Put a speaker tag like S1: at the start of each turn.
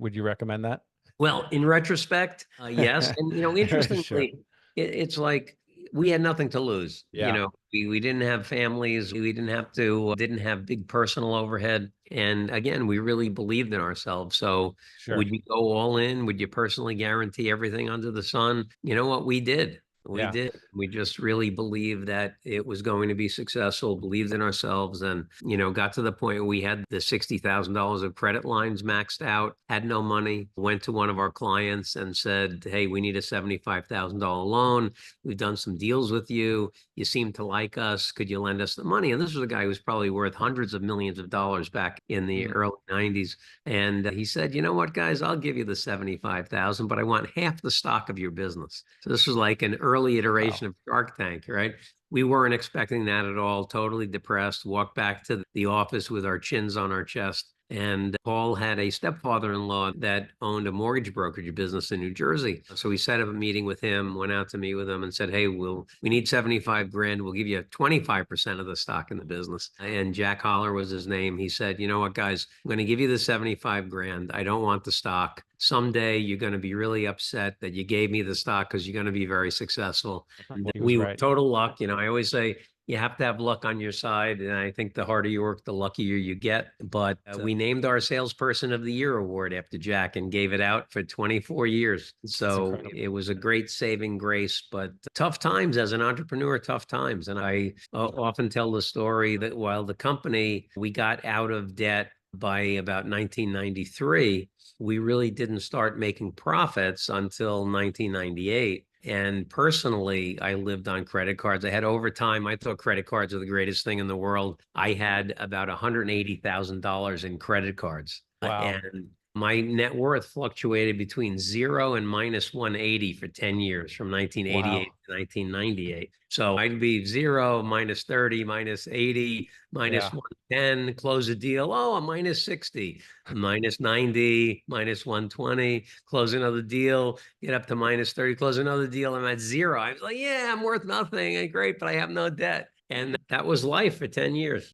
S1: Would you recommend that?
S2: Well, in retrospect, yes. And,
S1: Sure.
S2: interestingly, it's like we had nothing to lose.
S1: Yeah,
S2: We didn't have families. We didn't have big personal overhead. And again, we really believed in ourselves. So
S1: sure.
S2: would you go all in? Would you personally guarantee everything under the sun? You know what? We did. We
S1: Yeah.
S2: did. We just really believed that it was going to be successful, believed in ourselves, and, got to the point where we had the $60,000 of credit lines maxed out, had no money, went to one of our clients and said, "Hey, we need a $75,000 loan. We've done some deals with you. You seem to like us. Could you lend us the money?" And this was a guy who was probably worth hundreds of millions of dollars back in the
S1: Mm.
S2: early 90s. And he said, "You know what, guys, I'll give you the 75,000, but I want half the stock of your business." So this was like an early iteration
S1: Wow.
S2: of Shark Tank, right? We weren't expecting that at all, totally depressed, walked back to the office with our chins on our chest. And Paul had a stepfather-in-law that owned a mortgage brokerage business in New Jersey. So we set up a meeting with him, went out to meet with him and said, "Hey, we need 75 grand. We'll give you 25% of the stock in the business." And Jack Holler was his name. He said, "You know what, guys, I'm going to give you the 75 grand. I don't want the stock. Someday you're going to be really upset that you gave me the stock because you're going to be very successful." And
S1: He was
S2: we were
S1: right.
S2: total luck. I always say you have to have luck on your side. And I think the harder you work, the luckier you get. But we named our Salesperson of the Year award after Jack and gave it out for 24 years.
S1: That's
S2: So
S1: incredible.
S2: it was a great saving grace, but tough times as an entrepreneur, tough times. And I often tell the story that while the company, we got out of debt by about 1993, we really didn't start making profits until 1998. And personally, I lived on credit cards. I had overtime. I thought credit cards are the greatest thing in the world. I had about $180,000 in credit cards.
S1: Wow.
S2: And my net worth fluctuated between zero and minus 180 for 10 years from 1988
S1: Wow.
S2: to 1998. So I'd be zero, minus 30, minus 80, minus
S1: Yeah.
S2: 110, close a deal. Oh, I'm minus 60, minus 90, minus 120, close another deal, get up to minus 30, close another deal. I'm at zero. I was like, yeah, I'm worth nothing. Great, but I have no debt. And that was life for 10 years.